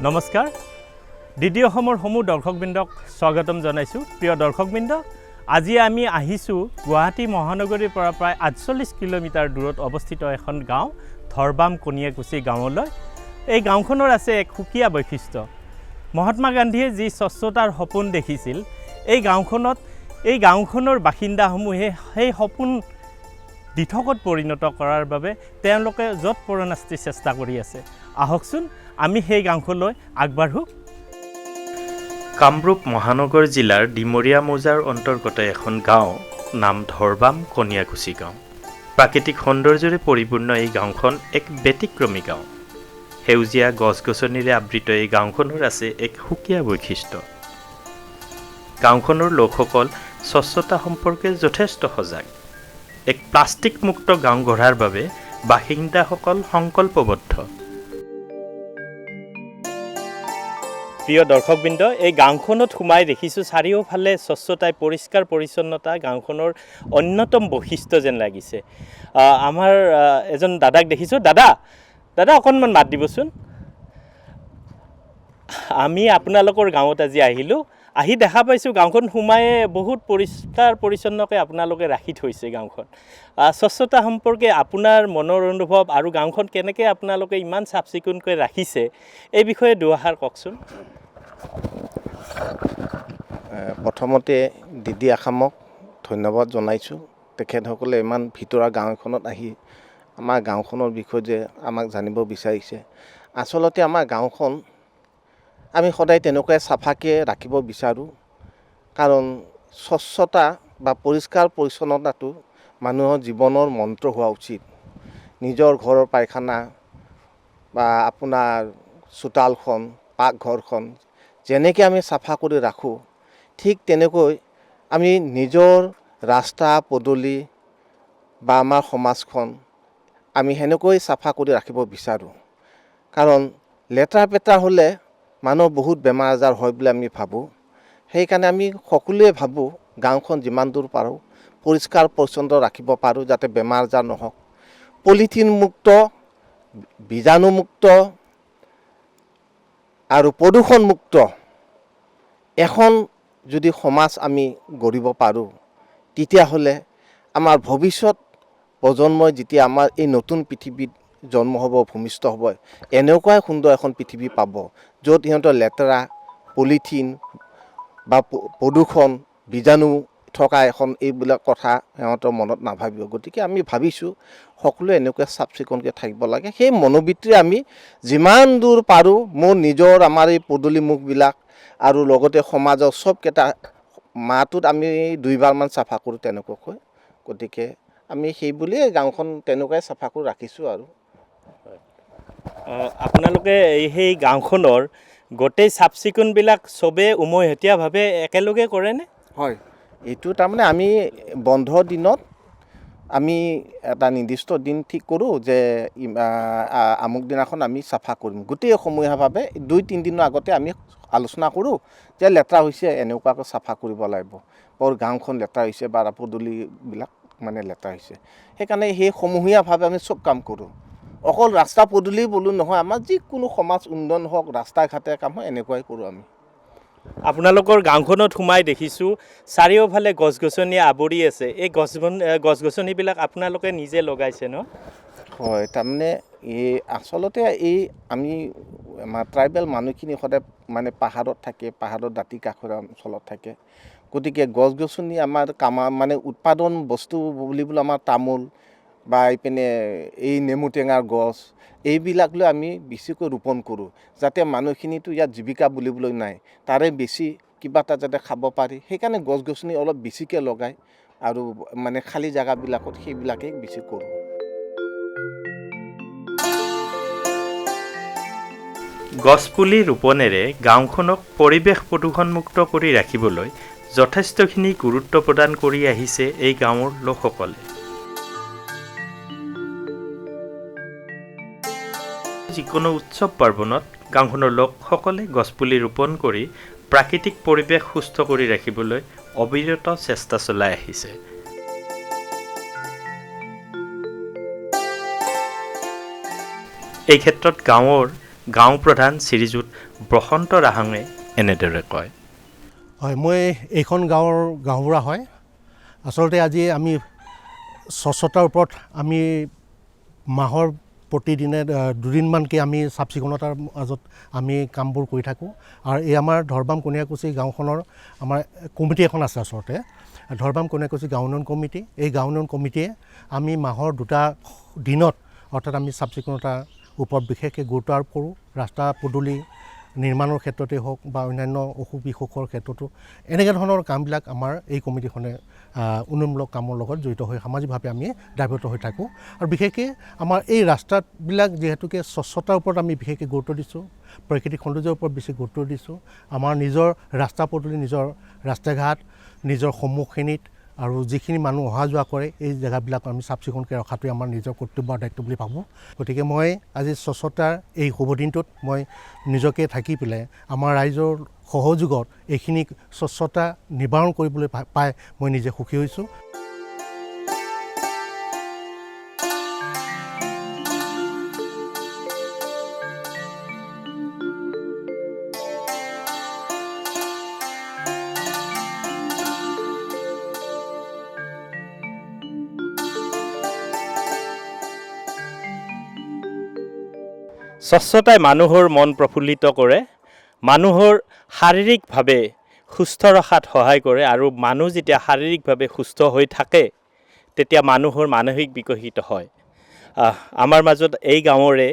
নমস্কাৰ ডিডি অসমৰ সমূহ দৰ্শকবৃন্দক স্বাগতম জনাইছোঁ। প্ৰিয় দৰ্শকবৃন্দ, আজি আমি আহিছোঁ গুৱাহাটী মহানগৰীৰ পৰা প্ৰায় ৪৮ কিলোমিটাৰ দূৰত অৱস্থিত এখন গাঁও ধৰবাম কণীয়াকুছি গাঁৱলৈ। এই গাঁওখনৰ আছে এক সুকীয়া বৈশিষ্ট্য। মহাত্মা গান্ধীয়ে যি স্বচ্ছতাৰ সপোন দেখিছিল, এই গাঁওখনৰ বাসিন্দাসমূহে সেই সপোন দিঠকত পৰিণত কৰাৰ বাবে তেওঁলোকে য'ত পৰনাস্তি চেষ্টা কৰি আছে। আহকচোন আমি সেই গাঁওখনলৈ আগবাঢ়োঁ। কামৰূপ মহানগৰ জিলাৰ ডিমৰীয়া মৌজাৰ অন্তৰ্গত এখন গাঁও নাম ধৰবাম কণীয়াকুছি গাঁও। প্ৰাকৃতিক সৌন্দৰ্যৰে পৰিপূৰ্ণ এই গাঁওখন এক ব্যতিক্ৰমী গাঁও। সেউজীয়া গছ গছনিৰে আবৃত এই গাঁওখনৰ আছে এক সুকীয়া বৈশিষ্ট্য। গাঁওখনৰ লোকসকল স্বচ্ছতা সম্পৰ্কে যথেষ্ট সজাগ। এক প্লাষ্টিক মুক্ত গাঁও গঢ়াৰ বাবে বাসিন্দাসকল সংকল্পবদ্ধ। প্ৰিয় দৰ্শকবৃন্দ, এই গাঁওখনত সোমাই দেখিছোঁ চাৰিওফালে স্বচ্ছতাই পৰিষ্কাৰ পৰিচ্ছন্নতা গাঁওখনৰ অন্যতম বৈশিষ্ট্য যেন লাগিছে। আমাৰ এজন দাদাক দেখিছোঁ। দাদা অকণমান মাত দিবচোন। আমি আপোনালোকৰ গাঁৱত আজি আহিলোঁ। আহি দেখা পাইছোঁ গাঁওখন সোমাই বহুত পৰিষ্কাৰ পৰিচ্ছন্নকৈ আপোনালোকে ৰাখি থৈছে গাঁওখন। স্বচ্ছতা সম্পৰ্কে আপোনাৰ মনৰ অনুভৱ আৰু গাঁওখন কেনেকৈ আপোনালোকে ইমান চাফ চিকুণকৈ ৰাখিছে, এই বিষয়ে দুআষাৰ কওকচোন। প্ৰথমতে ডিডি আসামক ধন্যবাদ জনাইছোঁ। তেখেতসকলে ইমান ভিতৰুৱা গাঁও এখনত আহি আমাৰ গাঁওখনৰ বিষয়ে যে আমাক জানিব বিচাৰিছে। আচলতে আমাৰ গাঁওখন আমি সদায় তেনেকুৱাই চাফাকৈ ৰাখিব বিচাৰোঁ, কাৰণ স্বচ্ছতা বা পৰিষ্কাৰ পৰিচ্ছন্নতাটো মানুহৰ জীৱনৰ মন্ত্ৰ হোৱা উচিত। নিজৰ ঘৰৰ পায়খানা বা আপোনাৰ চোতালখন, পাকঘৰখন যেনেকৈ আমি চাফা কৰি ৰাখোঁ, ঠিক তেনেকৈ আমি নিজৰ ৰাস্তা পদূলি বা আমাৰ সমাজখন আমি সেনেকৈ চাফা কৰি ৰাখিব বিচাৰোঁ। কাৰণ লেতেৰা পেতেৰা হ'লে মানুহৰ বহুত বেমাৰ আজাৰ হয় বুলি আমি ভাবোঁ। সেইকাৰণে আমি সকলোৱে ভাবোঁ গাঁওখন যিমান দূৰ পাৰোঁ পৰিষ্কাৰ পৰিচ্ছন্ন ৰাখিব পাৰোঁ, যাতে বেমাৰ আজাৰ নহওক। পলিথিন মুক্ত, বীজাণুমুক্ত আৰু প্ৰদূষণমুক্ত এখন যদি সমাজ আমি গঢ়িব পাৰোঁ, তেতিয়াহ'লে আমাৰ ভৱিষ্যত প্ৰজন্মই যেতিয়া আমাৰ এই নতুন পৃথিৱীত জন্ম হ'ব, ভূমিষ্ঠ হ'ব, এনেকুৱাই সুন্দৰ এখন পৃথিৱী পাব, য'ত সিহঁতৰ লেতেৰা, পলিথিন বা প্ৰদূষণ, বীজাণু থকা এখন এইবিলাক কথা সিহঁতৰ মনত নাভাবিব। গতিকে আমি ভাবিছোঁ সকলোৱে এনেকৈ চাফ চিকুণকৈ থাকিব লাগে। সেই মনোবৃত্তিৰে আমি যিমান দূৰ পাৰোঁ মোৰ নিজৰ আমাৰ এই পদূলিমুখবিলাক আৰু লগতে সমাজৰ চবকেইটা মাহটোত আমি 2বাৰমান চাফা কৰোঁ তেনেকুৱাকৈ। গতিকে আমি সেই বুলিয়ে গাঁওখন তেনেকুৱাই চাফা কৰি ৰাখিছোঁ। আৰু আপোনালোকে সেই গাঁওখনৰ গোটেই চাফ চিকুণবিলাক চবেই উমৈহতীয়াভাৱে একেলগে কৰেনে? হয়, এইটো তাৰমানে আমি বন্ধ দিনত আমি এটা নিৰ্দিষ্ট দিন ঠিক কৰোঁ যে আমুক দিনাখন আমি চাফা কৰিম। গোটেই সমূহীয়াভাৱে 2-3 দিনৰ আগতে আমি আলোচনা কৰোঁ যে লেতেৰা হৈছে, এনেকুৱাকৈ চাফা কৰিব লাগিব, বৰ গাঁওখন লেতেৰা হৈছে বা পদূলিবিলাক মানে লেতেৰা হৈছে। সেইকাৰণে সেই সমূহীয়াভাৱে আমি চব কাম কৰোঁ। অকল ৰাস্তা পদূলি বোলো নহয়, আমাৰ যিকোনো সমাজ উন্নয়ন হওক, ৰাস্তা ঘাটে কাম হয়, এনেকুৱাই কৰোঁ আমি। আপোনালোকৰ গাঁওখনত সোমাই দেখিছোঁ চাৰিওফালে গছ গছনি আৱৰি আছে। এই গছ গছনিবিলাক আপোনালোকে নিজে লগাইছে ন? হয়, তাৰমানে আচলতে আমি আমাৰ ট্ৰাইবেল মানুহখিনি সদায় মানে পাহাৰত থাকে, পাহাৰৰ দাঁতি কাষৰীয়া অঞ্চলত থাকে। গতিকে গছ গছনি আমাৰ মানে উৎপাদন বস্তু বুলিবলৈ আমাৰ তামোল বা এইপিনে এই নেমু টেঙাৰ গছ, এইবিলাক লৈ আমি বেছিকৈ ৰোপণ কৰোঁ, যাতে মানুহখিনিতো ইয়াত জীৱিকা বুলিবলৈ নাই, তাৰে বেছি কিবা এটা যাতে খাব পাৰি। সেইকাৰণে গছ গছনি অলপ বেছিকৈ লগায় আৰু মানে খালী জেগাবিলাকত সেইবিলাকেই বেছি কৰোঁ। গছপুলি ৰোপণেৰে গাঁওখনক পৰিৱেশ প্ৰদূষণমুক্ত কৰি ৰাখিবলৈ যথেষ্টখিনি গুৰুত্ব প্ৰদান কৰি আহিছে এই গাঁৱৰ লোকসকলে। যিকোনো উৎসৱ পাৰ্বণত গাঁওখনৰ লোকসকলে গছপুলি ৰোপণ কৰি প্ৰাকৃতিক পৰিৱেশ সুস্থ কৰি ৰাখিবলৈ অবিৰত চেষ্টা চলাই আহিছে। এই ক্ষেত্ৰত গাঁৱৰ গাঁও প্ৰধান শ্ৰীযুত বসন্ত ৰাহাঙে এনেদৰে কয়। হয়, মই এইখন গাঁৱৰ গাঁওবুঢ়া হয়। আচলতে আজি আমি স্বচ্ছতাৰ ওপৰত আমি মাহৰ প্ৰতিদিনে দুদিনমানকৈ আমি চাফ চিকুণতাৰ মাজত আমি কামবোৰ কৰি থাকোঁ। আৰু এই আমাৰ ধৰবাম কণীয়াকুছি গাঁওখনৰ আমাৰ কমিটি এখন আছে আচলতে, ধৰবাম কণীয়াকুছি গাঁও উন্নয়ন কমিটি। এই গাঁও উন্নয়ন কমিটিয়ে আমি মাহৰ 2টা দিনত অৰ্থাৎ আমি চাফ চিকুণতাৰ ওপৰত বিশেষকৈ গুৰুত্ব আৰোপ কৰোঁ। ৰাস্তা পদূলি নিৰ্মাণৰ ক্ষেত্ৰতে হওক বা অন্যান্য অসুখ বিসুখৰ ক্ষেত্ৰতো এনেকুৱা ধৰণৰ কামবিলাক আমাৰ এই কমিটিখনে উন্নয়নমূলক কামৰ লগত জড়িত হৈ সামাজিকভাৱে আমি দায়বদ্ধ হৈ থাকোঁ। আৰু বিশেষকৈ আমাৰ এই ৰাস্তাবিলাক যিহেতুকে স্বচ্ছতাৰ ওপৰত আমি বিশেষকৈ গুৰুত্ব দিছোঁ, প্ৰাকৃতিক সৌন্দৰ্যৰ ওপৰত বেছি গুৰুত্ব দিছোঁ। আমাৰ নিজৰ ৰাস্তা পদূলি, নিজৰ ৰাস্তা ঘাট, নিজৰ সন্মুখখিনিত আৰু যিখিনি মানুহ অহা যোৱা কৰে এই জেগাবিলাক আমি চাফ চিকুণকৈ ৰখাটোৱে আমাৰ নিজৰ কৰ্তব্য আৰু দায়িত্ব বুলি ভাবোঁ। গতিকে মই আজি স্বচ্ছতাৰ এই শুভ দিনটোত মই নিজকে থাকি পেলাই আমাৰ ৰাইজৰ সহযোগত এইখিনি স্বচ্ছতা নিবাৰণ কৰিবলৈ পাই মই নিজে সুখী হৈছোঁ। স্বচ্ছতাই মানুহৰ মন প্ৰফুল্লিত কৰে, মানুহৰ শাৰীৰিকভাৱে সুস্থ ৰখাত সহায় কৰে। আৰু মানুহ যেতিয়া শাৰীৰিকভাৱে সুস্থ হৈ থাকে তেতিয়া মানুহৰ মানসিক বিকশিত হয়। আমাৰ মাজত এই গাঁৱৰে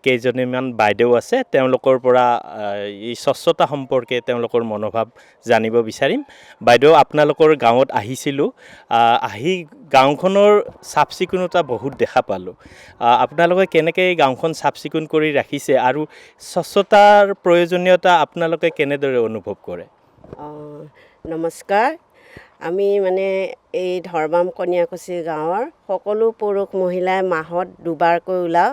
কেইজনীমান বাইদেউ আছে, তেওঁলোকৰ পৰা এই স্বচ্ছতা সম্পৰ্কে তেওঁলোকৰ মনোভাৱ জানিব বিচাৰিম। বাইদেউ, আপোনালোকৰ গাঁৱত আহিছিলোঁ, আহি গাঁওখনৰ চাফ চিকুণতা বহুত দেখা পালোঁ। আপোনালোকে কেনেকৈ এই গাঁওখন চাফ চিকুণ কৰি ৰাখিছে আৰু স্বচ্ছতাৰ প্ৰয়োজনীয়তা আপোনালোকে কেনেদৰে অনুভৱ কৰে? নমস্কাৰ। আমি মানে এই ধৰবাম কণীয়াকুছি গাঁৱৰ সকলো পুৰুষ মহিলাই মাহত 2বাৰকৈ ওলাওঁ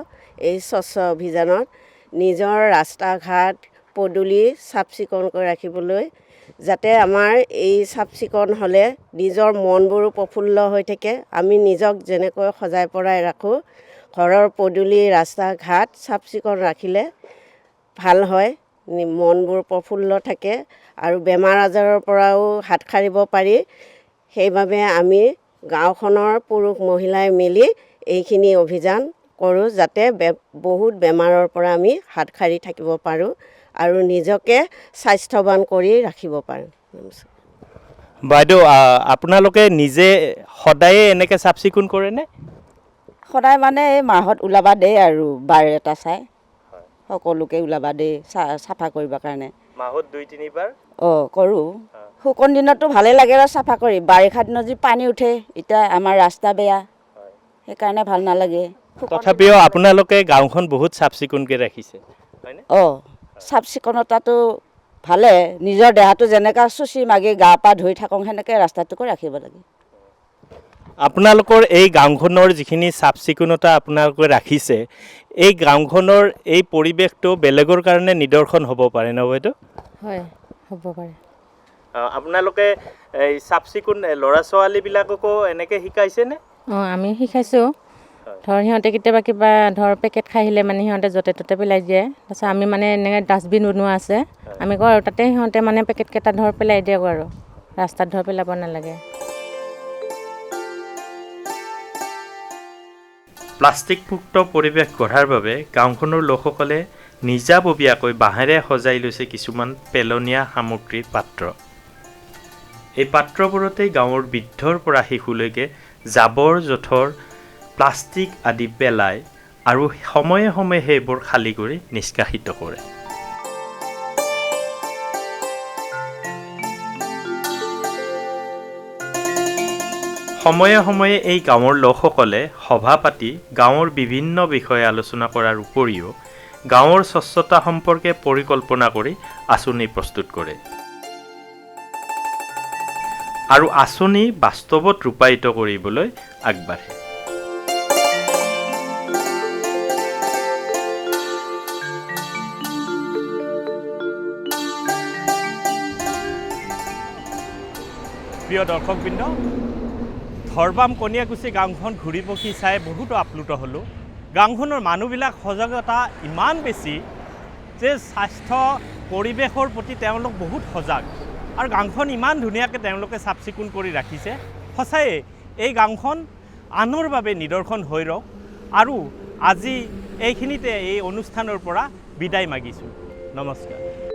এই স্বচ্ছ অভিযানত, নিজৰ ৰাস্তা ঘাট পদূলি চাফ চিকুণ কৰি ৰাখিবলৈ, যাতে আমাৰ এই চাফ চিকুণ হ'লে নিজৰ মনবোৰো প্ৰফুল্ল হৈ থাকে। আমি নিজক যেনেকৈ সজাই পৰাই ৰাখোঁ, ঘৰৰ পদূলি ৰাস্তা ঘাট চাফ চিকুণ ৰাখিলে ভাল হয়, মনবোৰ প্ৰফুল্ল থাকে আৰু বেমাৰ আজাৰৰ পৰাও হাত সাৰিব পাৰি। সেইবাবে আমি গাঁওখনৰ পুৰুষ মহিলাই মিলি এইখিনি অভিযান কৰোঁ, যাতে বহুত বেমাৰৰ পৰা আমি হাত সাৰি থাকিব পাৰোঁ আৰু নিজকে স্বাস্থ্যৱান কৰি ৰাখিব পাৰোঁ। বাইদেউ, আপোনালোকে নিজে সদায়ে এনেকৈ চাফ চিকুণ কৰেনে? সদায় মানে এই মাহত ওলাবা দেই আৰু বাৰ এটা চাই সকলোকে ওলাবা দেই চাফা কৰিবৰ কাৰণে। মাহত 2-3 বাৰ কৰোঁ। শুকন দিনতো ভালেই লাগে আৰু চাফা কৰি। বাৰিষা দিনত যি পানী উঠে, এতিয়া আমাৰ ৰাস্তা বেয়া, সেইকাৰণে ভাল নালাগে। তথাপিও আপোনালোকে গাঁওখন বহুত চাফ চিকুণকৈ ৰাখিছে, হয়নে? চাফ চিকুণতাটো ভালে, নিজৰ দেহাটো যেনেকৈ চুচি মাগি গা পা ধুই থাকোঁ সেনেকৈ ৰাস্তাটোকো ৰাখিব লাগে। আপোনালোকৰ এই গাঁওখনৰ যিখিনি চাফ চিকুণতা আপোনালোকে ৰাখিছে, এই গাঁওখনৰ এই পৰিৱেশটো বেলেগৰ কাৰণে নিদৰ্শন হ'ব পাৰে ন বাইদেউ? হয়, হ'ব পাৰে। আপোনালোকে এই চাফ চিকুণ ল'ৰা ছোৱালীবিলাককো এনেকৈ শিকাইছেনে? আমি শিকাইছোঁ। ধৰ সিহঁতে কেতিয়াবা কিবা পেকেট খাই আহিলে মানে সিহঁতে য'তে ত'তে পেলাই দিয়ে। তাৰপিছত আমি মানে এনেকৈ ডাষ্টবিন বনোৱা আছে, আমি কওঁ আৰু তাতে সিহঁতে মানে পেকেটকেইটা পেলাই দিয়ক আৰু ৰাস্তাত পেলাব নালাগে। প্লাষ্টিকমুক্ত পৰিৱেশ গঢ়াৰ বাবে গাঁওখনৰ লোকসকলে নিজাববীয়াকৈ বাঁহেৰে সজাই লৈছে কিছুমান পেলনীয়া সামগ্ৰীৰ পাত্ৰ। এই পাত্ৰবোৰতেই গাঁৱৰ বৃদ্ধৰ পৰা শিশুলৈকে জাবৰ জোথৰ প্লাষ্টিক আদি পেলায় আৰু সময়ে সময়ে সেইবোৰ খালী কৰি নিষ্কাশিত কৰে। সময়ে সময়ে এই গাঁৱৰ লোকসকলে সভা পাতি গাঁৱৰ বিভিন্ন বিষয়ে আলোচনা কৰাৰ উপৰিও গাঁৱৰ স্বচ্ছতা সম্পৰ্কে পৰিকল্পনা কৰি আঁচনি প্ৰস্তুত কৰে আৰু আঁচনি বাস্তৱত ৰূপায়িত কৰিবলৈ আগবাঢ়ে। প্ৰিয় দৰ্শকবৃন্দ, ধৰবাম কণীয়াকুছি গাঁওখন ঘূৰি পকি চাই বহুতো আপ্লুত হ'লোঁ। গাঁওখনৰ মানুহবিলাক সজাগতা ইমান বেছি যে স্বাস্থ্য পৰিৱেশৰ প্ৰতি তেওঁলোক বহুত সজাগ আৰু গাঁওখন ইমান ধুনীয়াকৈ তেওঁলোকে চাফ চিকুণ কৰি ৰাখিছে সঁচায়ে এই গাঁওখন আনৰ বাবে নিদৰ্শন হৈ ৰওক আৰু আজি এইখিনিতে এই অনুষ্ঠানৰ পৰা বিদায় মাগিছোঁ নমস্কাৰ